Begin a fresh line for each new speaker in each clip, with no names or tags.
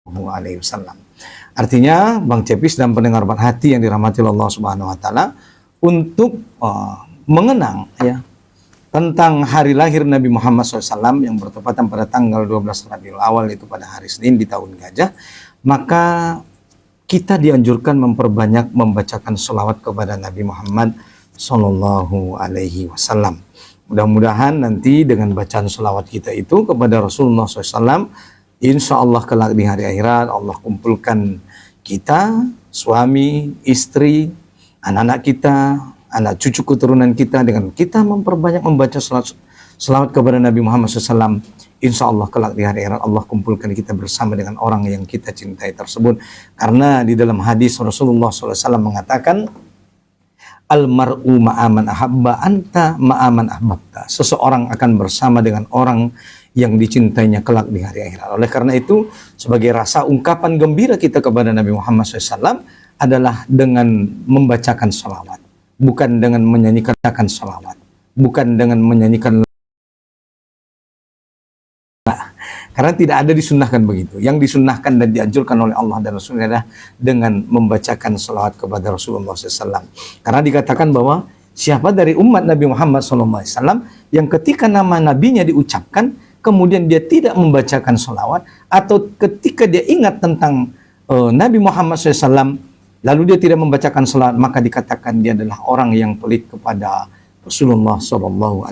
Alaihi Wasallam. Artinya, Bang Cepis dan pendengar hati yang dirahmati Allah Subhanahu Wa Taala, untuk mengenang ya tentang hari lahir Nabi Muhammad SAW yang bertepatan pada tanggal 12 Rabiul Awal, itu pada hari Senin di tahun gajah, maka kita dianjurkan memperbanyak membacakan sholawat kepada Nabi Muhammad Sallallahu Alaihi Wasallam. Mudah-mudahan nanti dengan bacaan sholawat kita itu kepada Rasulullah SAW, insya Allah kelak di hari akhirat Allah kumpulkan kita, suami, istri, anak-anak kita, anak cucu keturunan kita, dengan kita memperbanyak membaca selawat kepada Nabi Muhammad SAW. Insya Allah kelak di hari akhirat Allah kumpulkan kita bersama dengan orang yang kita cintai tersebut. Karena di dalam hadis Rasulullah SAW mengatakan, almar'u ma'aman ahabba anta ma'aman ahbabta. Seseorang akan bersama dengan orang yang dicintainya kelak di hari akhirat. Oleh karena itu, sebagai rasa ungkapan gembira kita kepada Nabi Muhammad SAW adalah dengan membacakan salawat, bukan dengan menyanyikan salawat, bukan dengan menyanyikan. Karena tidak ada disunnahkan begitu. Yang disunnahkan dan dianjurkan oleh Allah dan Rasulnya adalah dengan membacakan salawat kepada Rasulullah SAW. Karena dikatakan bahwa siapa dari umat Nabi Muhammad SAW yang ketika nama nabinya diucapkan, kemudian dia tidak membacakan salawat, atau ketika dia ingat tentang Nabi Muhammad SAW, lalu dia tidak membacakan salawat, maka dikatakan dia adalah orang yang pelit kepada Rasulullah SAW.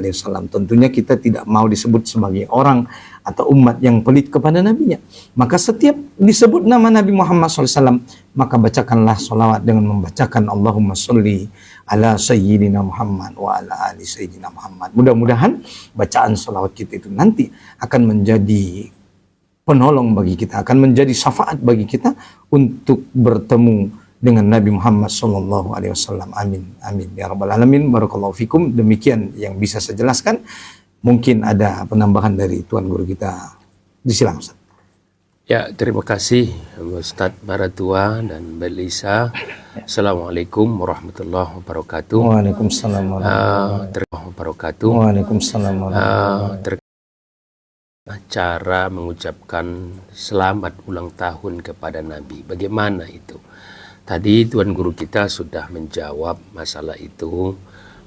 Tentunya kita tidak mau disebut sebagai orang atau umat yang pelit kepada nabinya. Maka setiap disebut nama Nabi Muhammad SAW, maka bacakanlah salawat dengan membacakan Allahumma sholli ala sayyidina Muhammad wa ala ali sayyidina Muhammad. Mudah-mudahan bacaan salawat kita itu nanti akan menjadi penolong bagi kita, akan menjadi syafaat bagi kita untuk bertemu dengan Nabi Muhammad Sallallahu Alaihi Wasallam. Amin, amin ya rabbal alamin. Barakallahu fikum. Demikian yang bisa saya jelaskan. Mungkin ada penambahan dari Tuan Guru kita. Disilakan Ustaz.
Ya, terima kasih Ustaz Baratua dan Mbak Lisa. Assalamualaikum warahmatullahi wabarakatuh.
Waalaikumsalam warahmatullahi
wabarakatuh.
Waalaikumsalam warahmatullahi wabarakatuh.
Cara mengucapkan selamat ulang tahun kepada Nabi, bagaimana itu? Tadi Tuan Guru kita sudah menjawab masalah itu,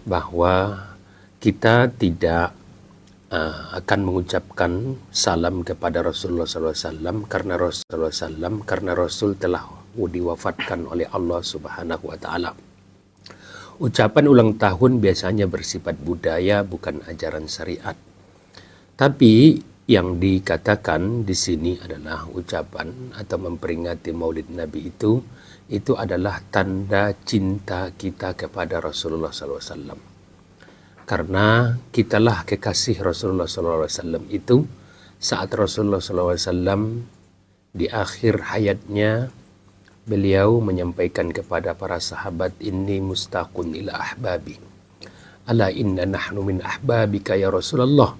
bahwa kita tidak akan mengucapkan salam kepada Rasulullah SAW karena Rasulullah SAW, karena Rasul telah diwafatkan oleh Allah Subhanahu Wa Taala. Ucapan ulang tahun biasanya bersifat budaya, bukan ajaran syariat. Tapi yang dikatakan di sini adalah ucapan atau memperingati Maulid Nabi itu adalah tanda cinta kita kepada Rasulullah SAW. Karena kitalah kekasih Rasulullah SAW itu, saat Rasulullah SAW di akhir hayatnya, beliau menyampaikan kepada para sahabat, inni mustaqun ila ahbabi. Ala inna nahnu min ahbabika ya Rasulullah.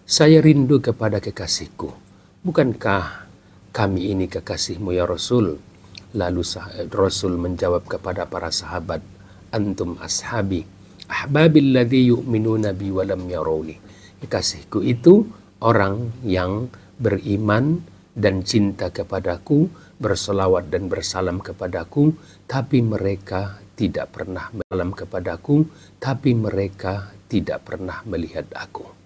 Saya rindu kepada kekasihku. Bukankah kami ini kekasihmu ya Rasul? Lalu Rasul menjawab kepada para sahabat, antum ashabi, ahbabil ladzi yu'minuna bi wa lam yarawni. Kekasihku itu orang yang beriman dan cinta kepadaku, berselawat dan bersalam kepadaku, tapi mereka tidak pernah bersalam kepadaku, tapi mereka tidak pernah melihat aku.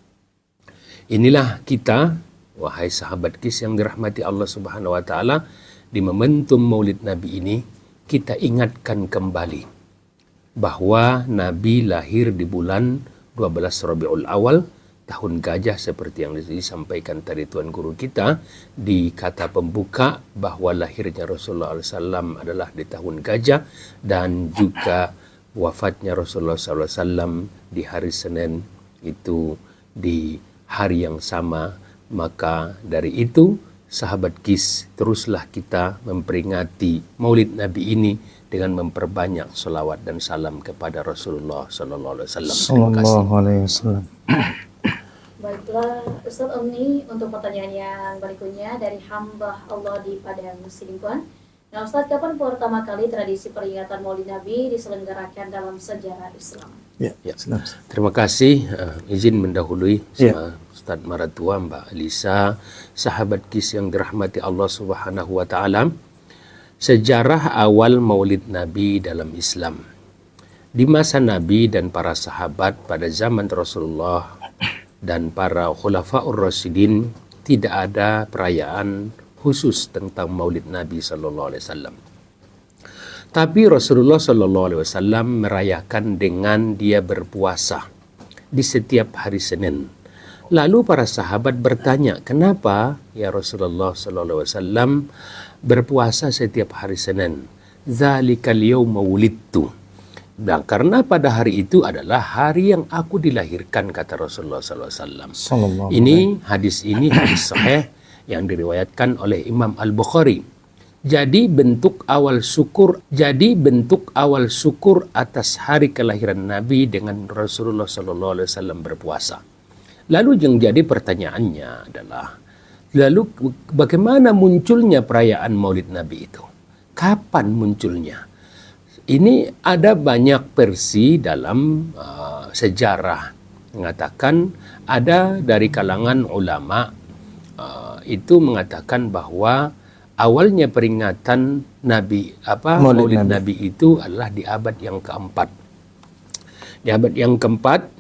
Inilah kita, wahai sahabat KIS yang dirahmati Allah Subhanahu Wa Taala, di momentum Maulid Nabi ini kita ingatkan kembali bahwa Nabi lahir di bulan 12 Rabiul Awal, tahun gajah, seperti yang disampaikan tadi Tuan Guru kita di kata pembuka, bahwa lahirnya Rasulullah SAW adalah di tahun gajah, dan juga wafatnya Rasulullah SAW di hari Senin itu di hari yang sama. Maka dari itu, sahabat KIS, teruslah kita memperingati Maulid Nabi ini dengan memperbanyak salawat dan salam kepada Rasulullah Sallallahu Alaihi Wasallam. Terima kasih.
Baiklah, Ustaz Omni, untuk pertanyaan yang berikutnya dari hamba Allah di Padang Sidingkuan. Nah Ustadz, kapan pertama kali tradisi peringatan Maulid Nabi diselenggarakan dalam sejarah Islam?
Ya,
Ya.
silakan.
Terima kasih. Izin mendahului
Ya.
sama Ustadz Maratua, Mbak Alisa, sahabat KIS yang dirahmati Allah Subhanahu wa taala. Sejarah awal Maulid Nabi dalam Islam. Di masa Nabi dan para sahabat pada zaman Rasulullah dan para khulafaur rasyidin tidak ada perayaan khusus tentang Maulid Nabi sallallahu alaihi wasallam. Tapi Rasulullah sallallahu alaihi wasallam merayakan dengan dia berpuasa di setiap hari Senin. Lalu para sahabat bertanya, "Kenapa ya Rasulullah sallallahu alaihi wasallam berpuasa setiap hari Senin?" "Dzalikal yauma wulidtu." Dan karena pada hari itu adalah hari yang aku dilahirkan, kata Rasulullah sallallahu alaihi wasallam.
Sallallahu
Ini hadis sahih yang diriwayatkan oleh Imam Al-Bukhari. Jadi bentuk awal syukur atas hari kelahiran Nabi dengan Rasulullah sallallahu alaihi wasallam berpuasa. Lalu yang jadi pertanyaannya adalah, lalu bagaimana munculnya perayaan Maulid Nabi itu? Kapan munculnya? Ini ada banyak versi dalam sejarah mengatakan, ada dari kalangan ulama itu mengatakan bahwa awalnya peringatan Maulid Nabi itu adalah di abad yang keempat. Di abad yang keempat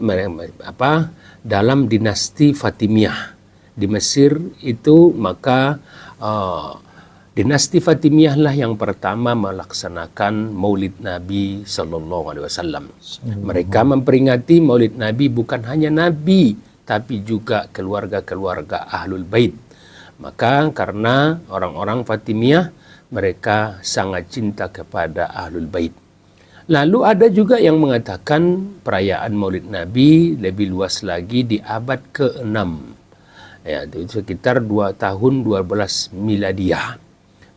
dalam dinasti Fatimiyah di Mesir itu, maka dinasti Fatimiyah lah yang pertama melaksanakan Maulid Nabi sallallahu alaihi wasallam. Mereka memperingati Maulid Nabi bukan hanya Nabi tapi juga keluarga-keluarga Ahlul Bait. Maka karena orang-orang Fatimiyah mereka sangat cinta kepada Ahlul Bait. Lalu ada juga yang mengatakan perayaan Maulid Nabi lebih luas lagi di abad ke-6. Ya, itu sekitar 2 tahun 12 Miladiyah.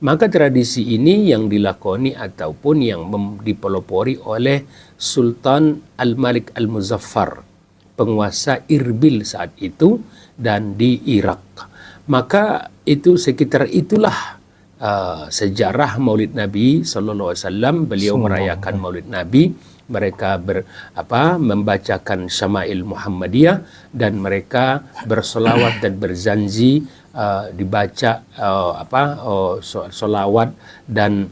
Maka tradisi ini yang dilakoni ataupun yang dipelopori oleh Sultan Al-Malik Al-Muzaffar, penguasa Irbil saat itu dan di Irak. Maka itu sekitar itulah sejarah Maulid Nabi sallallahu alaihi wasallam. Beliau merayakan Maulid Nabi, mereka membacakan Syama'il Muhammadiyah dan mereka bersolawat dan berzanji dibaca solawat dan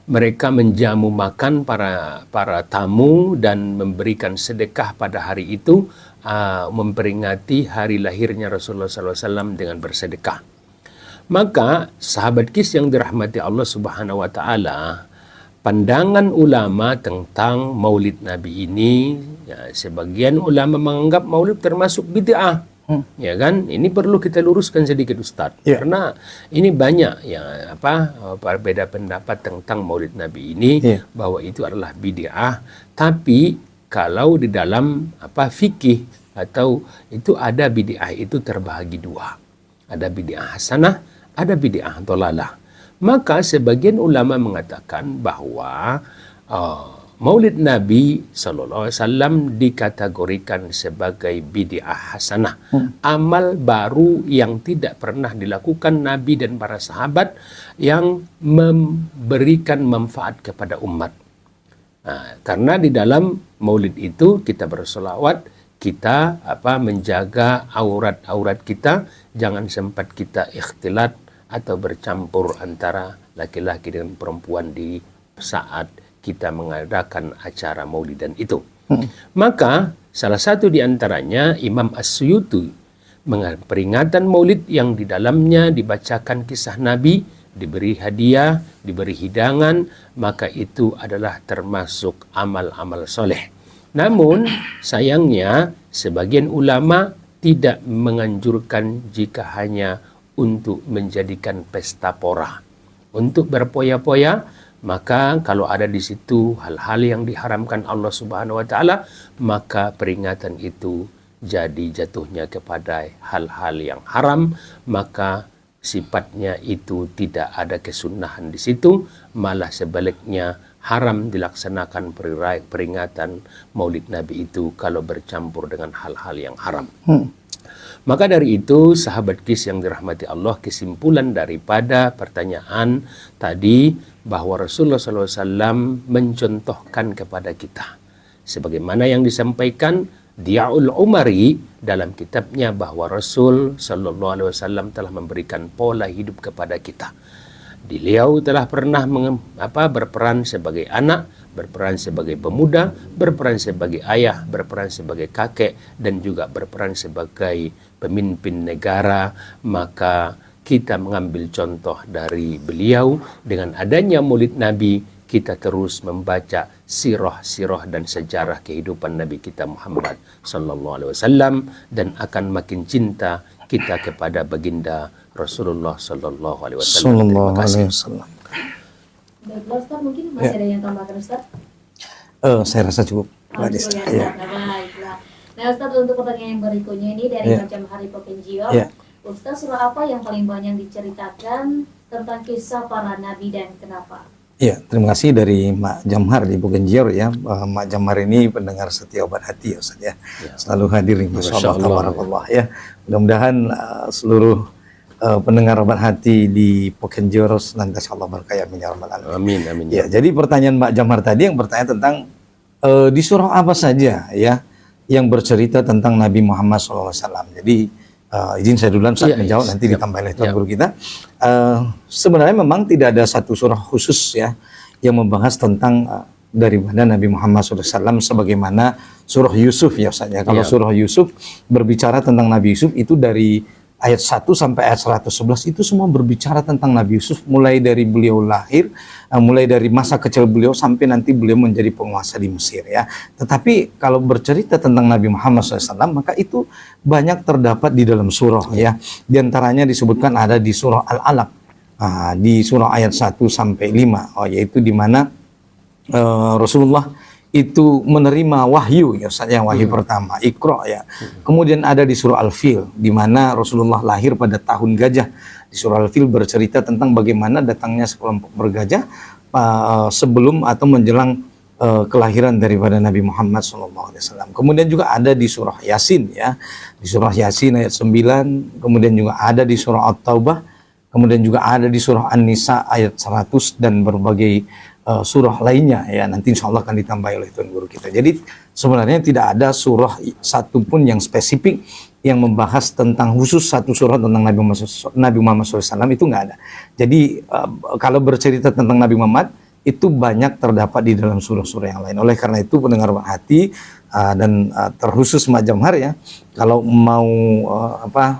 mereka menjamu makan para tamu dan memberikan sedekah pada hari itu, memperingati hari lahirnya Rasulullah SAW dengan bersedekah. Maka sahabat KIS yang dirahmati Allah Subhanahu wa taala, pandangan ulama tentang Maulid Nabi ini, ya, sebagian ulama menganggap Maulid termasuk bid'ah. Ya kan, ini perlu kita luruskan sedikit Ustadz, karena ini banyak yang berbeda pendapat tentang Maulid Nabi ini, bahwa itu adalah bid'ah. Tapi kalau di dalam fikih atau itu ada bid'ah itu terbagi dua, ada bid'ah hasanah, ada bid'ah dhalalah. Maka sebagian ulama mengatakan bahwa Maulid Nabi SAW dikategorikan sebagai bid'ah hasanah, amal baru yang tidak pernah dilakukan Nabi dan para sahabat yang memberikan manfaat kepada umat. Nah, karena di dalam Maulid itu kita bersolawat, kita menjaga aurat-aurat kita, jangan sempat kita ikhtilat atau bercampur antara laki-laki dengan perempuan di saat kita mengadakan acara maulidan itu. Maka salah satu di antaranya Imam As-Suyuti, peringatan maulid yang di dalamnya dibacakan kisah Nabi, diberi hadiah, diberi hidangan, maka itu adalah termasuk amal-amal soleh. Namun sayangnya sebagian ulama tidak menganjurkan jika hanya untuk menjadikan pesta pora, untuk berpoya-poya. Maka kalau ada di situ hal-hal yang diharamkan Allah Subhanahu wa taala, maka peringatan itu jadi jatuhnya kepada hal-hal yang haram, maka sifatnya itu tidak ada kesunahan di situ, malah sebaliknya haram dilaksanakan peringatan Maulid Nabi itu kalau bercampur dengan hal-hal yang haram. Maka dari itu, sahabat KIS yang dirahmati Allah, kesimpulan daripada pertanyaan tadi bahwa Rasulullah SAW mencontohkan kepada kita. Sebagaimana yang disampaikan Diyaul Umari dalam kitabnya bahwa Rasul SAW telah memberikan pola hidup kepada kita. Beliau telah pernah berperan sebagai anak, berperan sebagai pemuda, berperan sebagai ayah, berperan sebagai kakek, dan juga berperan sebagai pemimpin negara. Maka kita mengambil contoh dari beliau. Dengan adanya Maulid Nabi, kita terus membaca sirah dan sejarah kehidupan Nabi kita Muhammad SAW, dan akan makin cinta kita kepada baginda Rasulullah Sallallahu Alaihi Wasallam. Terima kasih.
Baiklah Ustaz, mungkin masih ada yang tambahkan Ustaz?
Saya rasa cukup.
Oh, cukup ya, Ustaz. Baiklah. Nah Ustaz, untuk pertanyaan yang berikutnya ini dari Macam Hari Pepenjior. Ustaz, surah apa yang paling banyak diceritakan tentang kisah para nabi dan kenapa?
Ya, terima kasih dari Mak Jamhar di Bugenjor ya. Mak Jamhar ini pendengar setia obat hati ya Ustaz ya. Selalu hadir nih, Masya Allah ya. Mudah-mudahan seluruh pendengar obat hati di Bugenjor nanti Allah berkaya ya rabbal alamin. Amin. Ya, jadi pertanyaan Mak Jamhar tadi yang bertanya tentang di surah apa saja ya yang bercerita tentang Nabi Muhammad SAW. Jadi izin saya duluan saat menjawab, nanti ditambah oleh Tuan Guru kita. Sebenarnya memang tidak ada satu surah khusus ya yang membahas tentang daripada Nabi Muhammad SAW sebagaimana surah Yusuf ya Ustaz ya. Kalau surah Yusuf berbicara tentang Nabi Yusuf itu dari ayat 1 sampai ayat 111 itu semua berbicara tentang Nabi Yusuf, mulai dari beliau lahir, mulai dari masa kecil beliau sampai nanti beliau menjadi penguasa di Mesir ya. Tetapi kalau bercerita tentang Nabi Muhammad SAW maka itu banyak terdapat di dalam surah ya. Di antaranya disebutkan ada di surah Al-Alaq, di surah ayat 1 sampai 5, yaitu di mana Rasulullah itu menerima wahyu ya Ustaz, yang wahyu pertama Iqra ya. Kemudian ada di surah Al-Fil di mana Rasulullah lahir pada tahun gajah. Di surah Al-Fil bercerita tentang bagaimana datangnya sekelompok bergajah sebelum atau menjelang kelahiran daripada Nabi Muhammad SAW. Kemudian juga ada di surah Yasin ya. Di surah Yasin ayat 9, kemudian juga ada di surah At-Taubah, kemudian juga ada di surah An-Nisa ayat 100 dan berbagai surah lainnya ya, nanti insya Allah akan ditambah oleh Tuan Guru kita. Jadi sebenarnya tidak ada surah satupun yang spesifik yang membahas tentang khusus satu surah tentang Nabi Muhammad SAW, itu nggak ada. Jadi kalau bercerita tentang Nabi Muhammad itu banyak terdapat di dalam surah-surah yang lain. Oleh karena itu pendengar hati dan terkhusus Mak Jamhar ya, kalau mau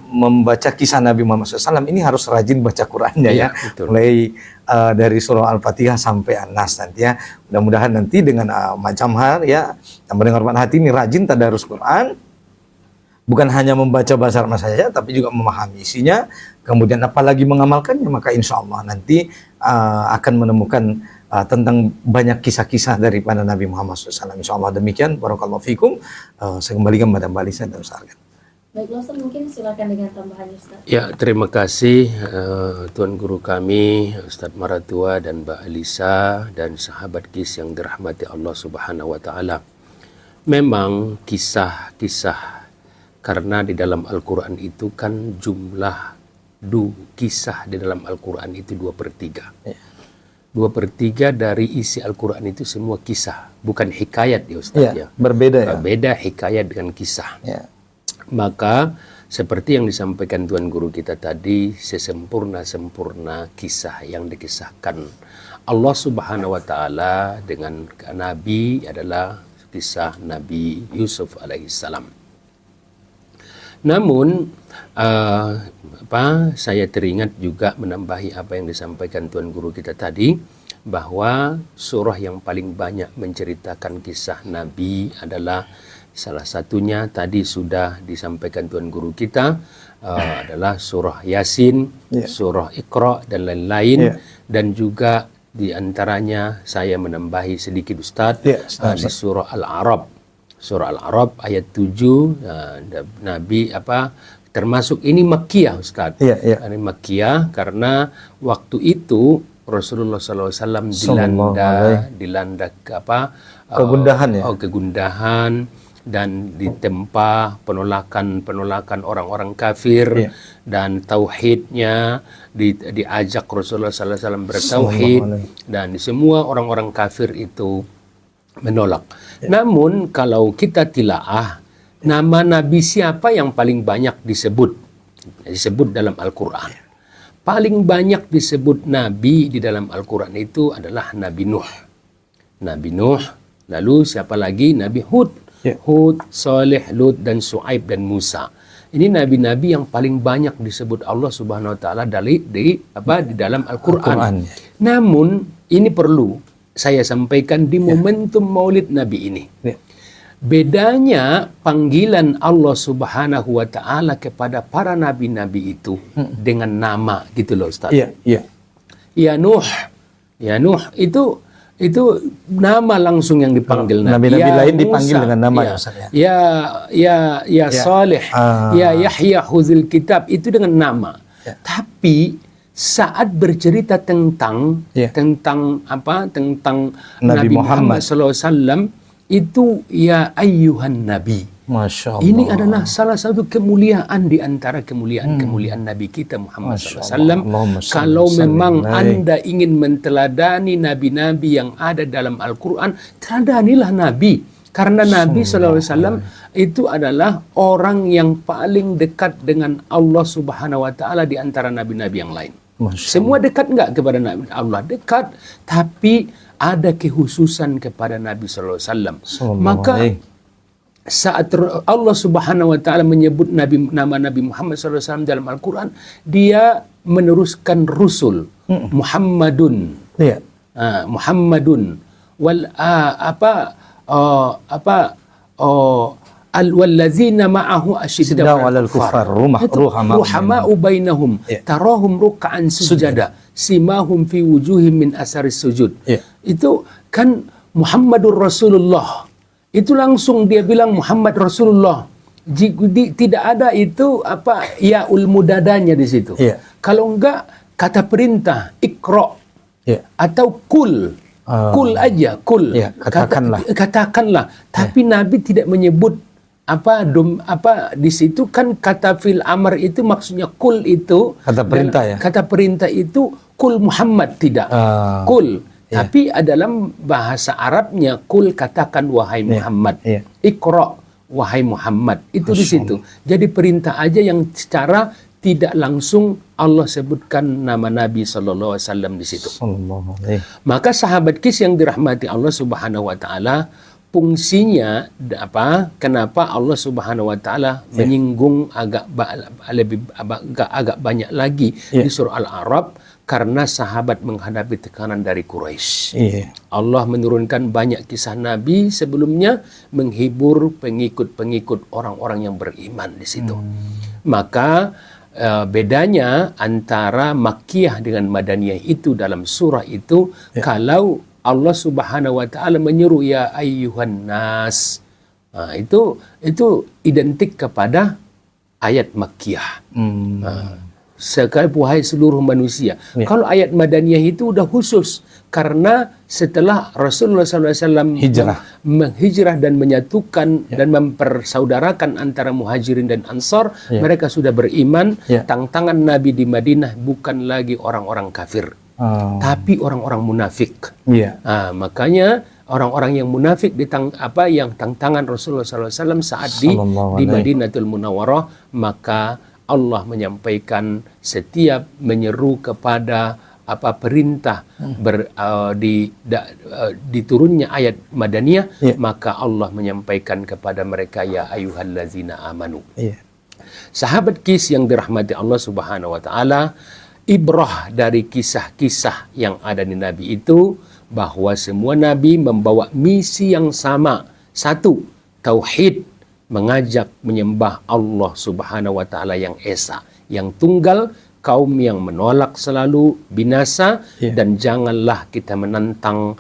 membaca kisah Nabi Muhammad SAW ini harus rajin baca Qurannya ya, mulai dari surah Al-Fatihah sampai An-Nas nanti ya. Mudah-mudahan nanti dengan Mak Jamhar ya, yang pendengar hati ini rajin tadarus Quran, bukan hanya membaca bahasa Arab saja, tapi juga memahami isinya, kemudian apalagi mengamalkannya, maka insya Allah nanti akan menemukan tentang banyak kisah-kisah daripada Nabi Muhammad SAW. Insya Allah demikian. Barakallahu fikum. Saya kembalikan kepada Mbak Alisa dan Ustaz Argan.
Baiklah Ustaz, mungkin silakan dengan tambahan Ustaz.
Ya, terima kasih Tuan Guru kami Ustaz Maratua dan Mbak Alisa dan sahabat KIS yang dirahmati Allah Subhanahu wa taala. Memang kisah-kisah, karena di dalam Al-Quran itu kan jumlah kisah di dalam Al-Quran itu 2/3. 2/3 dari isi Al-Quran itu semua kisah, bukan hikayat ya Ustaz ya.
Berbeda ya.
Berbeda hikayat dengan kisah. Maka seperti yang disampaikan Tuan Guru kita tadi, sesempurna-sempurna kisah yang dikisahkan Allah Subhanahu wa taala dengan Nabi adalah kisah Nabi Yusuf alaihissalam. Namun saya teringat juga menambahi apa yang disampaikan Tuan Guru kita tadi, bahwa surah yang paling banyak menceritakan kisah Nabi adalah salah satunya tadi sudah disampaikan Tuan Guru kita, adalah surah Yasin, surah Iqra dan lain-lain, dan juga di antaranya saya menambahi sedikit Ustaz, di surah Al-A'raf. Surah Al-A'raf ayat 7, Nabi termasuk ini Makkiyah Ustaz. Ini Makkiyah karena waktu itu Rasulullah SAW dilanda kegundahan ya. Kegundahan, dan ditempa penolakan orang-orang kafir, dan tauhidnya diajak Rasulullah SAW bertauhid, dan semua orang-orang kafir itu menolak. Namun kalau kita tilaah, nama Nabi siapa yang paling banyak disebut dalam Al-Quran? Paling banyak disebut Nabi di dalam Al-Quran itu adalah Nabi Nuh. Nabi Nuh, lalu siapa lagi? Nabi Hud. Hud, Saleh, Lut, dan Shu'aib, dan Musa. Ini nabi-nabi yang paling banyak disebut Allah Subhanahu wa taala di dalam Al-Qur'an. Namun ini perlu saya sampaikan di momentum Maulid Nabi ini. Bedanya panggilan Allah Subhanahu wa taala kepada para nabi-nabi itu dengan nama gitu loh, Ustaz. Ya Nuh. Ya Nuh itu nama langsung yang dipanggil Nabi.
Nabi-nabi lain
Musa,
dipanggil dengan nama
ya Saleh, ya Yahya khuzil kitab, itu dengan nama. Tapi saat bercerita tentang Nabi Muhammad SAW itu ya ayyuhan nabi.
Masya Allah.
Ini adalah salah satu kemuliaan di antara kemuliaan Nabi kita Muhammad SAW. Kalau memang Anda ingin menteladani nabi-nabi yang ada dalam Al-Quran, teladanilah Nabi. Karena Nabi SAW itu adalah orang yang paling dekat dengan Allah Subhanahu wa taala di antara nabi-nabi yang lain. Semua dekat enggak kepada Nabi Allah? Dekat, tapi ada kekhususan kepada Nabi SAW. Maka saat Allah Subhanahu wa taala menyebut nama Nabi Muhammad SAW dalam Al-Quran, dia meneruskan rusul. Muhammadun. Muhammadun wallazina ma'ahu asyiddau 'alal kuffar ruhama'u bainahum tarahum ruk'an sujada simahum fi wujuhim min asaris sujud. Itu kan Muhammadur Rasulullah. Itu langsung dia bilang Muhammad Rasulullah. Tidak ada itu yaul mudadanya di situ. Kalau enggak kata perintah ikra atau kul. Kul aja, kul. Katakanlah. Tapi Nabi tidak menyebut di situ kan kata fil amr itu maksudnya kul itu
kata perintah
Kata perintah itu kul Muhammad tidak. Kul. Tapi dalam bahasa Arabnya kul, katakan wahai Muhammad. Iqra wahai Muhammad. Itu di situ. Jadi perintah aja yang secara tidak langsung Allah sebutkan nama Nabi sallallahu alaihi wasallam di situ. Maka sahabat kis yang dirahmati Allah Subhanahu wa taala, fungsinya kenapa Allah Subhanahu wa taala menyinggung agak banyak lagi di surah Al-A'raf, karena sahabat menghadapi tekanan dari Quraisy. Allah menurunkan banyak kisah Nabi sebelumnya menghibur pengikut-pengikut orang-orang yang beriman di situ. Maka bedanya antara Makkiyah dengan Madaniyah itu dalam surah itu, kalau Allah Subhanahu wa taala menyeru ya ayyuhan nas, itu identik kepada ayat Makkiyah. Sekali wahai seluruh manusia. Kalau ayat Madaniyah itu udah khusus karena setelah Rasulullah SAW menghijrah dan menyatukan dan mempersaudarakan antara muhajirin dan ansar, mereka sudah beriman. Tantangan Nabi di Madinah bukan lagi orang-orang kafir, tapi orang-orang munafik. Makanya orang-orang yang munafik yang tantangan Rasulullah SAW saat di Madinatul Munawwarah, maka Allah menyampaikan setiap menyeru kepada perintah diturunnya ayat Madaniyah, maka Allah menyampaikan kepada mereka ya ayyuhallazina amanu. Sahabat kis yang dirahmati Allah Subhanahu wa taala, ibrah dari kisah-kisah yang ada di Nabi itu bahwa semua Nabi membawa misi yang sama. Satu, tauhid, mengajak menyembah Allah Subhanahu wa taala yang esa, yang tunggal. Kaum yang menolak selalu binasa, dan janganlah kita menentang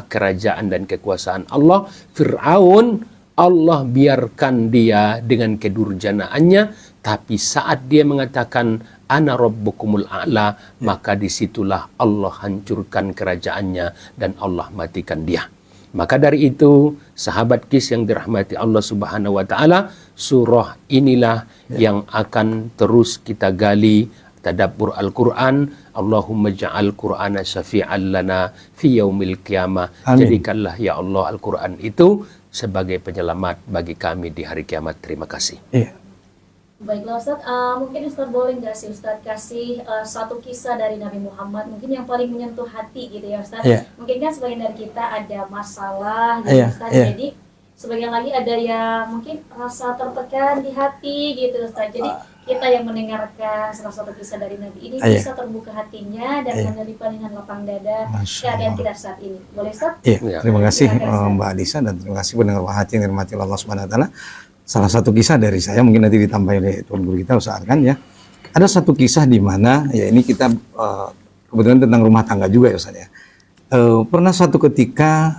kerajaan dan kekuasaan Allah. Fir'aun, Allah biarkan dia dengan kedurjanaannya, tapi saat dia mengatakan ana rabbukumul a'la, maka disitulah Allah hancurkan kerajaannya dan Allah matikan dia. Maka dari itu, sahabat KIS yang dirahmati Allah Subhanahu wa taala, surah inilah yang akan terus kita gali, tadabbur Al-Qur'an. Allahumma ja'al Qur'ana syafi'an lana fi yaumil qiyamah.
Amin.
Jadikanlah ya Allah Al-Qur'an itu sebagai penyelamat bagi kami di hari kiamat. Terima kasih.
Iya.
Baiklah Ustadz, mungkin Ustadz boleh nggak sih Ustadz kasih satu kisah dari Nabi Muhammad mungkin yang paling menyentuh hati gitu ya Ustadz.
Iya.
Mungkin kan sebagian dari kita ada masalah gitu
Iya,
Ustadz,
iya.
jadi sebagian lagi ada yang mungkin rasa tertekan di hati gitu Ustadz. Jadi kita yang mendengarkan salah satu kisah dari Nabi ini
Iya.
bisa terbuka hatinya dan
Iya.
menerima dengan lapang dada
Masya
keadaan
Allah.
kita saat ini. Boleh Ustadz?
Iya,
Ya.
terima kasih
Silakan, Ustaz.
Mbak Alisa, dan terima kasih pendengar hati yang dirahmati Allah Subhanahu wa taala. Salah satu kisah dari saya, mungkin nanti ditambahin oleh Tuan Guru kita, usahakan ya. Ada satu kisah di mana ya ini kita kebetulan tentang rumah tangga juga ya Ustaz ya. Pernah suatu ketika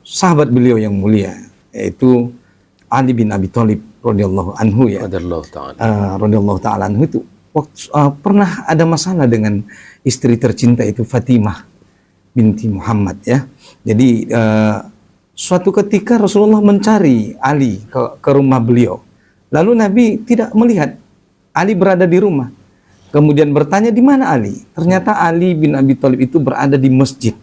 sahabat beliau yang mulia, yaitu Ali bin Abi Thalib radhiyallahu anhu ya.
Radhiyallahu ta'ala.
Radhiyallahu ta'ala anhu itu pernah ada masalah dengan istri tercinta itu Fatimah binti Muhammad ya. Jadi suatu ketika Rasulullah mencari Ali ke rumah beliau. Lalu Nabi tidak melihat Ali berada di rumah. Kemudian bertanya di mana Ali? Ternyata Ali bin Abi Thalib itu berada di masjid.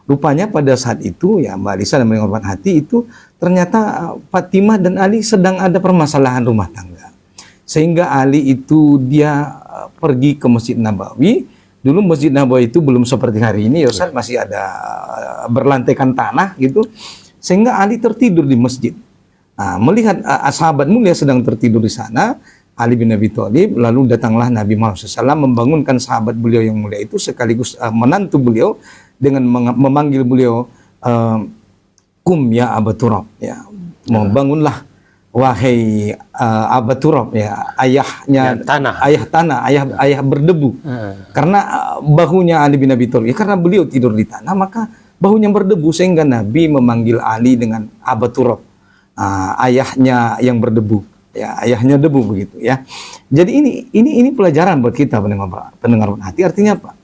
Rupanya pada saat itu ya Mbak Alisa dan mendengar hati itu ternyata Fatimah dan Ali sedang ada permasalahan rumah tangga. Sehingga Ali itu dia pergi ke Masjid Nabawi. Dulu Masjid Nabawi itu belum seperti hari ini ya Ustaz, masih ada berlantaikan tanah gitu. Sehingga Ali tertidur di masjid. Nah, melihat sahabat mulia sedang tertidur di sana, Ali bin Abi Thalib, lalu datanglah Nabi Muhammad SAW membangunkan sahabat beliau yang mulia itu sekaligus menantu beliau dengan memanggil beliau kum ya Aba Turab ya. Membangunlah wahai Aba Turab ya, ayahnya
Ya, tanah.
ayah berdebu. Karena bahunya Ali bin Abi Thalib, ya, karena beliau tidur di tanah maka bahunya berdebu, sehingga Nabi memanggil Ali dengan Aba Turab, ayahnya yang berdebu, ya, ayahnya debu begitu ya. Jadi ini pelajaran buat kita pendengar hati. Artinya apa?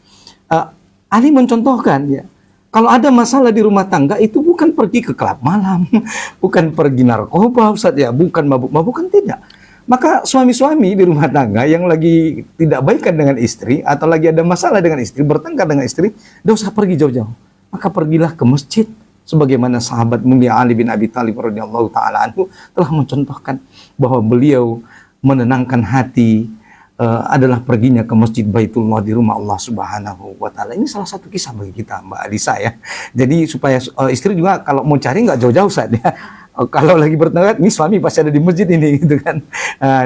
Ali mencontohkan ya, kalau ada masalah di rumah tangga itu bukan pergi ke klub malam, bukan pergi narkoba Ustaz ya, bukan mabuk-mabukan, tidak. Maka suami-suami di rumah tangga yang lagi tidak baikan dengan istri atau lagi ada masalah dengan istri, bertengkar dengan istri, tidak usah pergi jauh-jauh. Maka pergilah ke masjid, sebagaimana sahabat mulia Ali bin Abi Thalib radhiyallahu taala anhu telah mencontohkan bahwa beliau menenangkan hati adalah perginya ke Masjid Baitullah di rumah Allah Subhanahu wa taala. Ini salah satu kisah bagi kita Mbak Alisa ya. Jadi supaya istri juga kalau mau cari nggak jauh-jauh saja. Kalau lagi bertengkar, ini suami pasti ada di masjid ini gitu kan.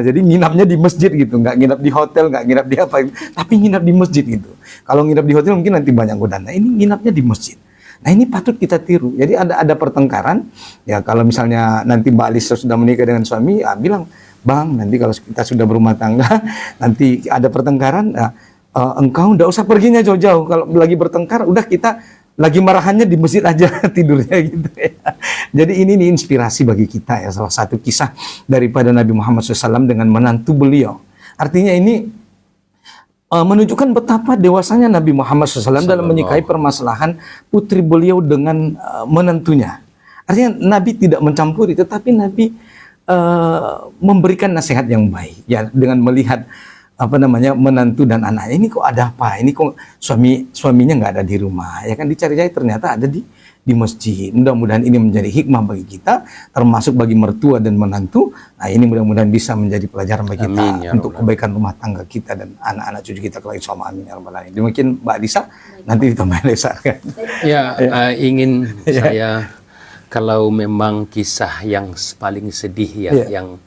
Jadi nginapnya di masjid gitu, nggak nginap di hotel, nggak nginap di apa, tapi nginap di masjid gitu. Kalau nginap di hotel mungkin nanti banyak godaan. Nah, ini nginapnya di masjid. Nah, ini patut kita tiru. Jadi ada pertengkaran, ya kalau misalnya nanti Mbak Alisa sudah menikah dengan suami, bilang, Bang, nanti kalau kita sudah berumah tangga, nanti ada pertengkaran, engkau nggak usah perginya jauh-jauh. Kalau lagi bertengkar, udah kita lagi marahannya di masjid aja tidurnya gitu ya. Jadi ini inspirasi bagi kita ya, salah satu kisah daripada Nabi Muhammad SAW dengan menantu beliau. Artinya ini menunjukkan betapa dewasanya Nabi Muhammad SAW dalam menyikapi permasalahan putri beliau dengan menantunya. Artinya Nabi tidak mencampuri, tetapi Nabi memberikan nasihat yang baik ya, dengan melihat menantu dan anaknya, ini kok ada apa, ini kok suaminya nggak ada di rumah ya kan, dicari-cari ternyata ada di masjid. Mudah-mudahan ini menjadi hikmah bagi kita, termasuk bagi mertua dan menantu. Nah, ini mudah-mudahan bisa menjadi pelajaran bagi kita untuk kebaikan rumah tangga kita dan anak-anak cucu kita kelak insya Allah, amin ya rabbal alamin. Mungkin Mbak Alisa nanti ditambahin Lesa kan.
Ingin saya, kalau memang kisah yang paling sedih ya, yang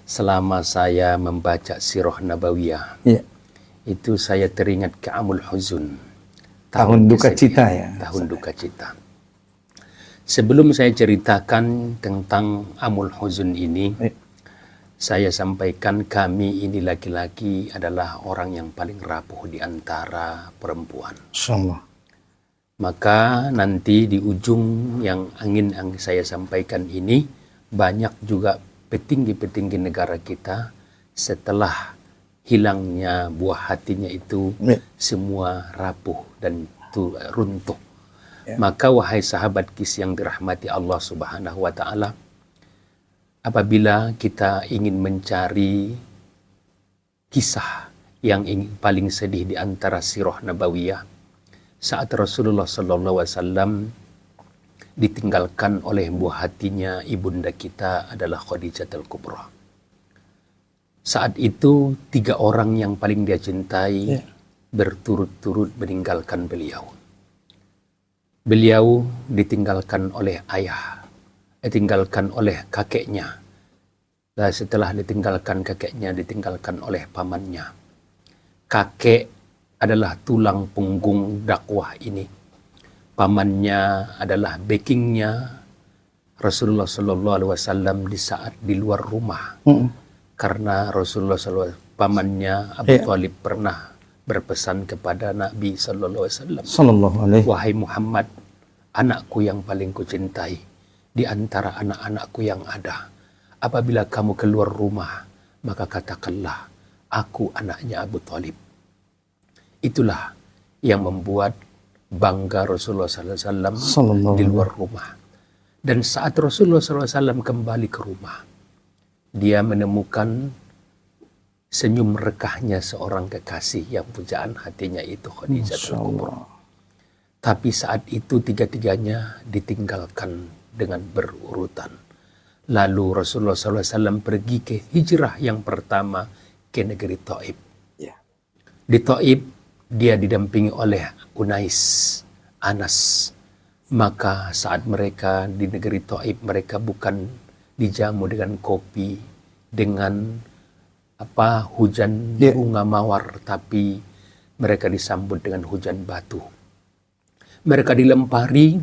selama saya membaca Sirah Nabawiyah, itu saya teringat ke Amul Huzun,
tahun duka cita ya.
Tahun duka cita. Sebelum saya ceritakan tentang Amul Huzun ini, saya sampaikan kami ini laki-laki adalah orang yang paling rapuh di antara perempuan.
Insyaallah.
Maka nanti di ujung yang ingin saya sampaikan ini, banyak juga petinggi-petinggi negara kita setelah hilangnya buah hatinya itu semua rapuh dan runtuh. Maka wahai sahabat Kis yang dirahmati Allah Subhanahu wa taala, apabila kita ingin mencari kisah yang paling sedih di antara sirah nabawiyah, saat Rasulullah sallallahu alaihi wasallam ditinggalkan oleh buah hatinya ibunda kita adalah Khadijatul Kubra. Saat itu 3 orang yang paling dia cintai berturut-turut meninggalkan beliau. Beliau ditinggalkan oleh ayah, ditinggalkan oleh kakeknya. Dan setelah ditinggalkan kakeknya, ditinggalkan oleh pamannya. Kakek adalah tulang punggung dakwah ini. Pamannya adalah backingnya Rasulullah Sallallahu Alaihi Wasallam di saat di luar rumah. Karena Rasulullah SAW, pamannya Abu Thalib pernah berpesan kepada Nabi Sallallahu Alaihi Wasallam, wahai Muhammad, anakku yang paling kucintai di antara anak-anakku yang ada. Apabila kamu keluar rumah, maka katakanlah, aku anaknya Abu Thalib. Itulah yang membuat bangga Rasulullah SAW di luar rumah. Dan saat Rasulullah SAW kembali ke rumah, dia menemukan senyum rekahnya seorang kekasih yang pujaan hatinya itu Khadijatul Kubra. Tapi saat itu 3-tiganya ditinggalkan dengan berurutan. Lalu Rasulullah SAW pergi ke hijrah yang pertama ke negeri Taif. Di Taif dia didampingi oleh Unais, Anas. Maka saat mereka di negeri Taif, mereka bukan dijamu dengan kopi, dengan hujan bunga mawar, tapi mereka disambut dengan hujan batu. Mereka dilempari,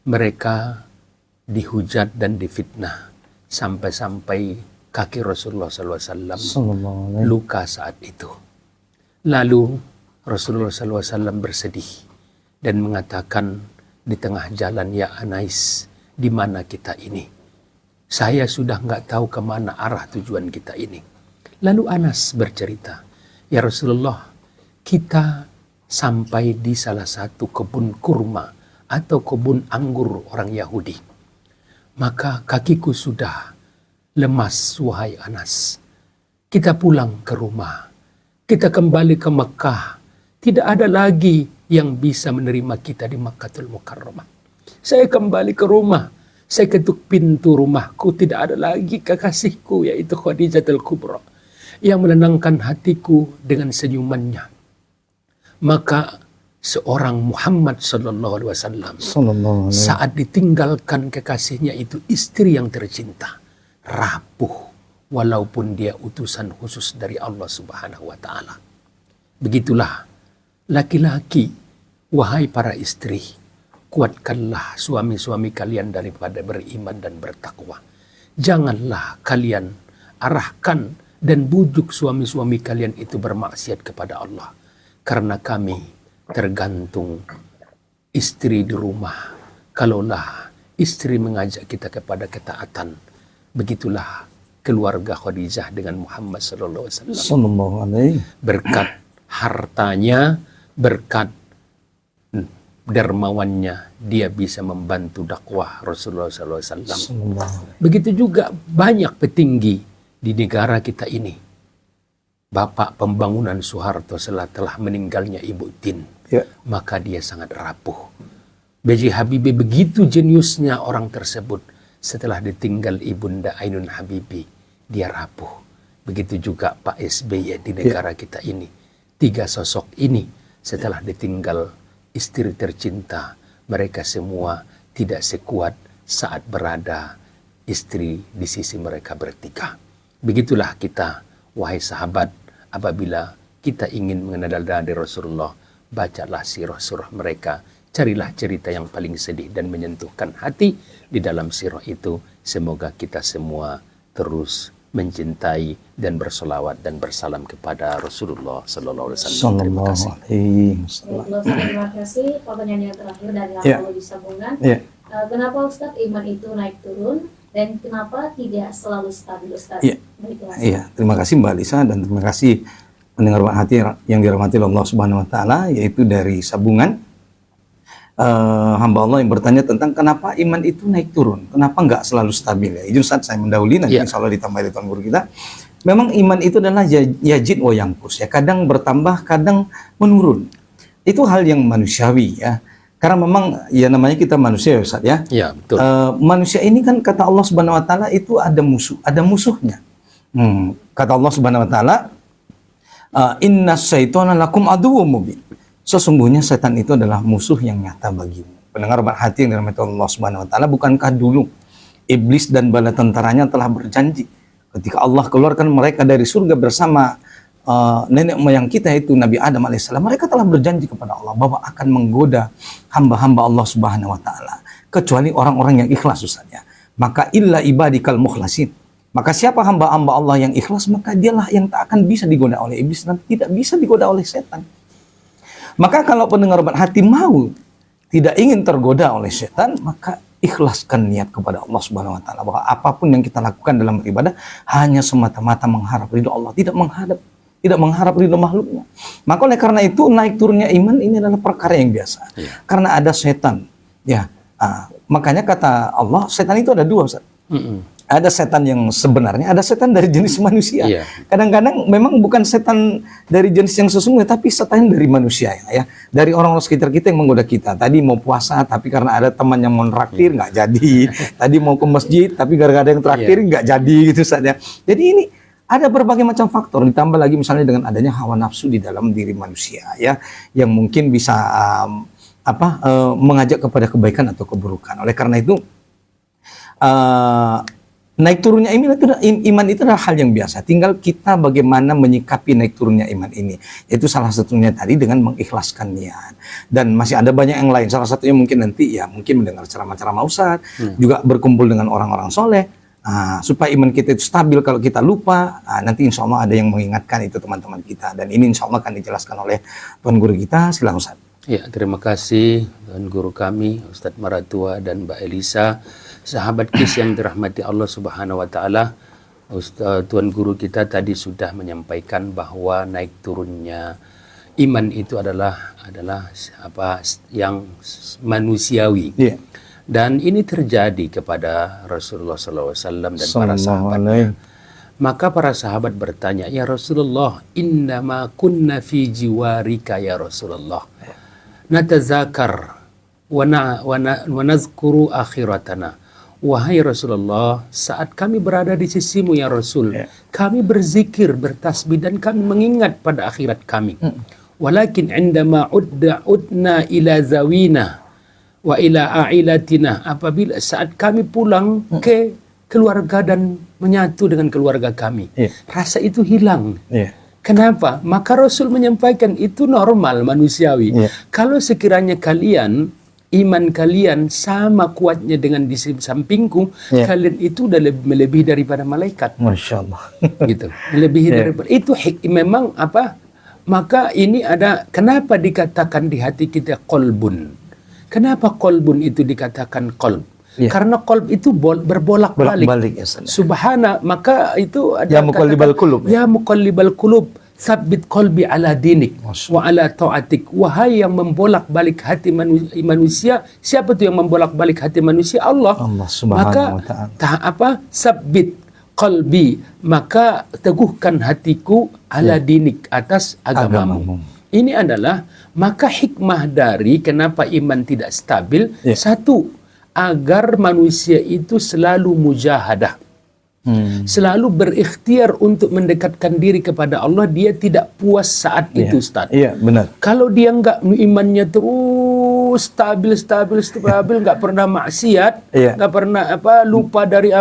mereka dihujat dan difitnah, sampai-sampai kaki Rasulullah SAW luka saat itu. Lalu Rasulullah SAW bersedih dan mengatakan di tengah jalan, ya Anais, di mana kita ini? Saya sudah nggak tahu kemana arah tujuan kita ini. Lalu Anas bercerita, ya Rasulullah, kita sampai di salah satu kebun kurma atau kebun anggur orang Yahudi. Maka kakiku sudah lemas, wahai Anas. Kita pulang ke rumah. Kita kembali ke Mekah. Tidak ada lagi yang bisa menerima kita di Makkahul Mukarramah. Saya kembali ke rumah. Saya ketuk pintu rumahku, tidak ada lagi kekasihku, yaitu Khadijatul Kubra, yang menenangkan hatiku dengan senyumannya. Maka seorang Muhammad Sallallahu Alaihi Wasallam saat ditinggalkan kekasihnya itu, istri yang tercinta, rapuh walaupun dia utusan khusus dari Allah Subhanahu Wa Taala. Begitulah laki-laki, wahai para istri, kuatkanlah suami-suami kalian daripada beriman dan bertakwa. Janganlah kalian arahkan dan bujuk suami-suami kalian itu bermaksiat kepada Allah. Karena kami tergantung istri di rumah. Kalaulah istri mengajak kita kepada ketaatan, begitulah keluarga Khadijah dengan Muhammad sallallahu alaihi wasallam. Berkat hartanya, berkat dermawannya, dia bisa membantu dakwah Rasulullah SAW. Begitu juga banyak petinggi di negara kita ini. Bapak pembangunan Soeharto telah meninggalnya Ibu Tin, maka dia sangat rapuh. B.J. Habibie begitu jeniusnya orang tersebut, setelah ditinggal Ibunda Ainun Habibie, dia rapuh. Begitu juga Pak SBY di negara kita ini. 3 sosok ini setelah ditinggal istri tercinta, mereka semua tidak sekuat saat berada istri di sisi mereka bertiga. Begitulah kita, wahai sahabat, apabila kita ingin mengenal dari Rasulullah, bacalah sirah-sirah mereka, carilah cerita yang paling sedih dan menyentuhkan hati di dalam sirah itu. Semoga kita semua terus mencintai dan bersolawat dan bersalam kepada Rasulullah Sallallahu Alaihi Wasallam. Terima kasih.
Terima kasih. Pertanyaan yang terakhir dari Lalu Sambungan. Kenapa Ustaz iman itu naik turun dan kenapa tidak selalu stabil, Ustaz?
Iya, terima kasih Mbak Lisa dan terima kasih pendengar hati yang dirahmati Allah Subhanahu Wa Taala, yaitu dari Sambungan. hamba Allah yang bertanya tentang kenapa iman itu naik turun, kenapa nggak selalu stabil ya. Izin Ustaz saya mendahului, nanti insya Allah ditambah di tuan guru kita. Memang iman itu adalah yajid wa yangkus ya, kadang bertambah, kadang menurun. Itu hal yang manusiawi ya. Karena memang ya namanya kita manusia ya Ustaz ya.
Ya, betul.
Manusia ini kan kata Allah Subhanahu wa taala itu ada musuhnya. Kata Allah Subhanahu wa taala, inna syaitana lakum aduwwum mubin. Sesungguhnya setan itu adalah musuh yang nyata bagimu. Pendengar hati yang dirahmati Allah Subhanahu wa taala, bukankah dulu iblis dan bala tentaranya telah berjanji ketika Allah keluarkan mereka dari surga bersama nenek moyang kita itu Nabi Adam alaihissalam, mereka telah berjanji kepada Allah bahwa akan menggoda hamba-hamba Allah Subhanahu wa taala kecuali orang-orang yang ikhlas Ustaznya. Maka illa ibadikal mukhlasin. Maka siapa hamba-hamba Allah yang ikhlas, maka dialah yang tak akan bisa digoda oleh iblis dan tidak bisa digoda oleh setan. Maka kalau pendengar hati mau tidak ingin tergoda oleh setan, maka ikhlaskan niat kepada Allah Subhanahu wa taala bahwa apapun yang kita lakukan dalam beribadah hanya semata-mata mengharap ridho Allah, tidak mengharap ridho makhluknya. Maka oleh karena itu naik turunnya iman ini adalah perkara yang biasa. Karena ada setan. Ya, makanya kata Allah, setan itu ada dua, Ustaz. Ada setan yang sebenarnya, ada setan dari jenis manusia. Kadang-kadang memang bukan setan dari jenis yang sesungguhnya, tapi setan dari manusia ya. Dari orang-orang sekitar kita yang menggoda kita. Tadi mau puasa, tapi karena ada teman yang mau traktir nggak jadi. Tadi mau ke masjid, tapi gara-gara ada yang traktir nggak jadi gitu saja. Jadi ini ada berbagai macam faktor. Ditambah lagi misalnya dengan adanya hawa nafsu di dalam diri manusia ya, yang mungkin bisa mengajak kepada kebaikan atau keburukan. Oleh karena itu naik turunnya iman itu adalah hal yang biasa. Tinggal kita bagaimana menyikapi naik turunnya iman ini. Itu salah satunya tadi dengan mengikhlaskan niat. Dan masih ada banyak yang lain. Salah satunya mungkin nanti ya mungkin mendengar ceramah-ceramah Ustaz, juga berkumpul dengan orang-orang soleh. Supaya iman kita itu stabil. Kalau kita lupa, nanti insya Allah ada yang mengingatkan itu teman-teman kita. Dan ini insya Allah akan dijelaskan oleh Tuan Guru kita. Silakan Ustaz.
Ya, terima kasih Tuan Guru kami Ustadz Maratua dan Mbak Elisa. Sahabat KIS yang dirahmati Allah Subhanahu wa taala, Tuan Guru kita tadi sudah menyampaikan bahwa naik turunnya iman itu adalah yang manusiawi. Dan ini terjadi kepada Rasulullah SAW dan para sahabat. Maka para sahabat bertanya, "Ya Rasulullah, innama kunna fi jiwarika ya Rasulullah. Natazakar wa nazkuru akhiratana." Wahai Rasulullah, saat kami berada di sisimu ya Rasul, kami berzikir, bertasbih dan kami mengingat pada akhirat kami. Walakin indama udna ila zawina wa ila ailatina, apabila saat kami pulang ke keluarga dan menyatu dengan keluarga kami, rasa itu hilang. Kenapa? Maka Rasul menyampaikan itu normal, manusiawi. Kalau sekiranya iman kalian sama kuatnya dengan di sampingku, kalian itu udah melebihi daripada malaikat.
Masya Allah.
Gitu. Melebihi daripada itu memang maka ini ada kenapa dikatakan di hati kita kolbun. Kenapa kolbun itu dikatakan kolb? Karena kolb itu berbolak-balik. Subhana, maka itu ada
ya muqallibal qulub.
Ya muqallibal qulub, sabbit qalbi ala dinik wa ala ta'atik. Wahai yang membolak-balik hati manusia, siapa tuh yang membolak-balik hati manusia? Allah Subhanahu wa ta'ala. Sabbit qalbi, maka teguhkan hatiku ala dinik, atas agamamu. Ini adalah maka hikmah dari kenapa iman tidak stabil. Satu, agar manusia itu selalu mujahadah, selalu berikhtiar untuk mendekatkan diri kepada Allah. Dia tidak puas saat itu, Ustaz.
Iya, benar.
Kalau dia nggak imannya terus stabil, nggak pernah maksiat, nggak pernah lupa dari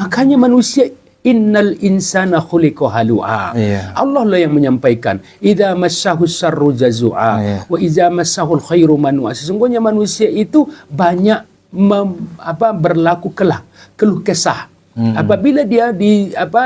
makanya manusia innal insana khuliqa halu'a. Allah lah yang menyampaikan, idza massahu syarru jazua wa idza massahu khairu manua. Sesungguhnya manusia itu banyak berlaku keluh kesah. Apabila dia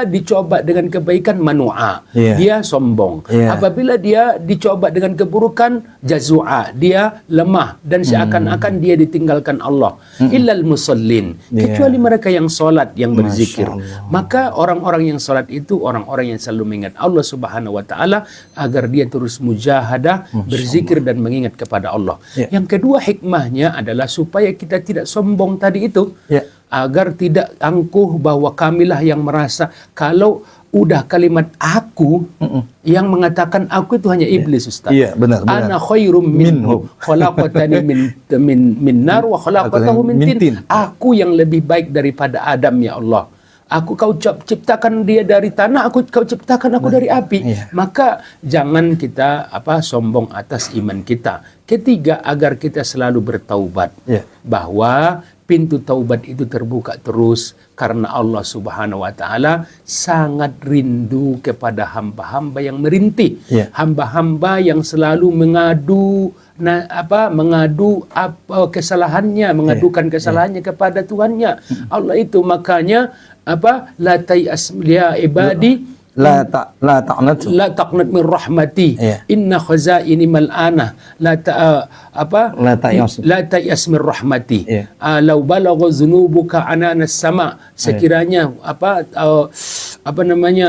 dicoba dengan kebaikan, manu'a,
Iya.
dia sombong.
Iya.
Apabila dia dicoba dengan keburukan, jazu'a, dia lemah dan seakan-akan dia ditinggalkan Allah. Illal musallin,
Iya.
kecuali mereka yang salat, yang berzikir.
Masya Allah.
Maka orang-orang yang salat itu orang-orang yang selalu mengingat Allah Subhanahu wa taala agar dia terus mujahadah, berzikir dan mengingat kepada Allah.
Iya.
Yang kedua hikmahnya adalah supaya kita tidak sombong tadi itu.
Ya.
Agar tidak angkuh bahwa kamilah yang merasa, kalau udah kalimat aku yang mengatakan aku itu hanya iblis, Ustaz.
Iya, benar.
Ana khairum minhu khalaqatani min nar wa khalaqatahu min tin. Aku yang lebih baik daripada Adam, ya Allah. Kau ciptakan dia dari tanah, kau ciptakan aku dari api.
Iya.
Maka jangan kita sombong atas iman kita. Ketiga, agar kita selalu bertaubat.
Iya.
Bahwa pintu taubat itu terbuka terus karena Allah Subhanahu wa taala sangat rindu kepada hamba-hamba yang merintih.
Ya.
Hamba-hamba yang selalu mengadu kesalahannya, mengadukan kesalahannya kepada Tuhannya. Allah itu makanya la tayas ya ibadi
La taqnatu.
la taqnat min rahmati,
Iya.
inna khazaini mal'anah, la ta'yas min rahmati.
Iya.
Law balagha dhunubuka anana sama, sekiranya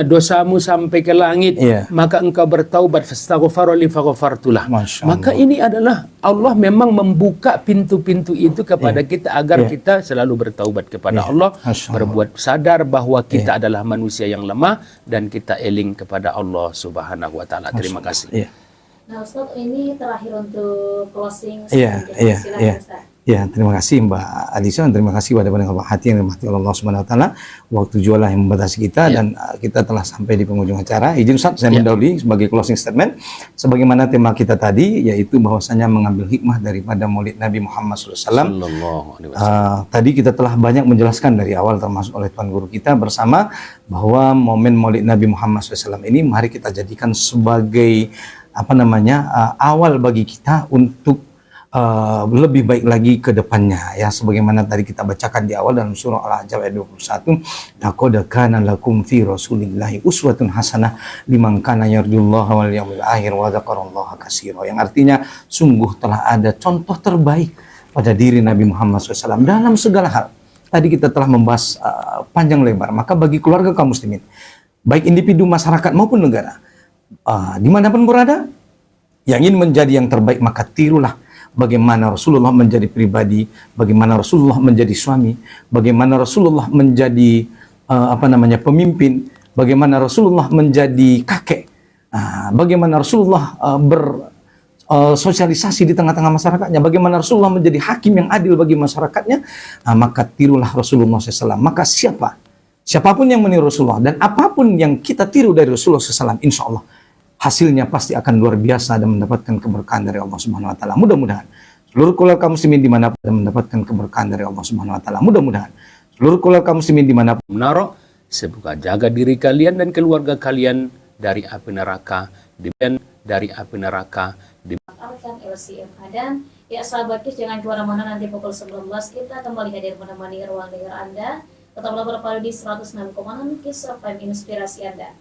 dosamu sampai ke langit,
Iya.
maka engkau bertaubat, fastaghfara li faghfartulah.
Masya
Maka
Allah.
ini adalah Allah memang membuka pintu-pintu itu kepada kita agar kita selalu bertaubat kepada Allah,
Masya Allah.
berbuat sadar bahwa kita adalah manusia yang lemah dan kita eling kepada Allah Subhanahu wa taala. Terima kasih.
Iya.
Nah Ustaz, ini terakhir untuk closing.
Iya, iya,
Silakan,
iya.
Ustaz.
Ya, terima kasih Mbak Alisa, dan terima kasih kepada pendengar hati yang dirahmati oleh Allah Subhanahu wa taala. Waktu jualah yang membatasi kita dan kita telah sampai di penghujung acara. Izin Ustaz saya mendahului sebagai closing statement sebagaimana tema kita tadi, yaitu bahwasanya mengambil hikmah daripada Maulid Nabi Muhammad SAW.
Sallallahu alaihi wasallam.
Tadi kita telah banyak menjelaskan dari awal termasuk oleh Tuan Guru kita bersama bahwa momen Maulid Nabi Muhammad SAW ini mari kita jadikan sebagai awal bagi kita untuk lebih baik lagi ke depannya, ya, sebagaimana tadi kita bacakan di awal dalam surah Al-Ahzab ayat 21, laqad kana lakum fi rasulillahi uswatun hasanah liman kana yarjullaha wal yawmil akhir wa dzakarallaha katsira, yang artinya sungguh telah ada contoh terbaik pada diri Nabi Muhammad SAW dalam segala hal. Tadi kita telah membahas panjang lebar, maka bagi keluarga kaum muslimin, baik individu, masyarakat maupun negara, dimanapun berada, yang ingin menjadi yang terbaik, maka tirulah bagaimana Rasulullah menjadi pribadi, bagaimana Rasulullah menjadi suami, bagaimana Rasulullah menjadi pemimpin, bagaimana Rasulullah menjadi kakek, bagaimana Rasulullah bersosialisasi di tengah-tengah masyarakatnya, bagaimana Rasulullah menjadi hakim yang adil bagi masyarakatnya, maka tirulah Rasulullah SAW. Maka siapapun yang meniru Rasulullah dan apapun yang kita tiru dari Rasulullah SAW, insya Allah hasilnya pasti akan luar biasa dan mendapatkan keberkahan dari Allah Subhanahu wa taala. Mudah-mudahan seluruh keluarga muslimin dimanapun mendapatkan keberkahan dari Allah Subhanahu wa taala. Mudah-mudahan seluruh keluarga muslimin dimanapun
Menara, semoga jaga diri kalian dan keluarga kalian dari api neraka, dari api neraka.
Arkan LCM dan ya sahabat Kis, jangan kemana-mana, nanti pukul 19 kita kembali hadir menemani ruang dengar Anda. Tetaplah berpadu di 106,6 Kis FM, inspirasi Anda.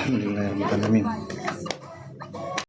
Alhamdulillah.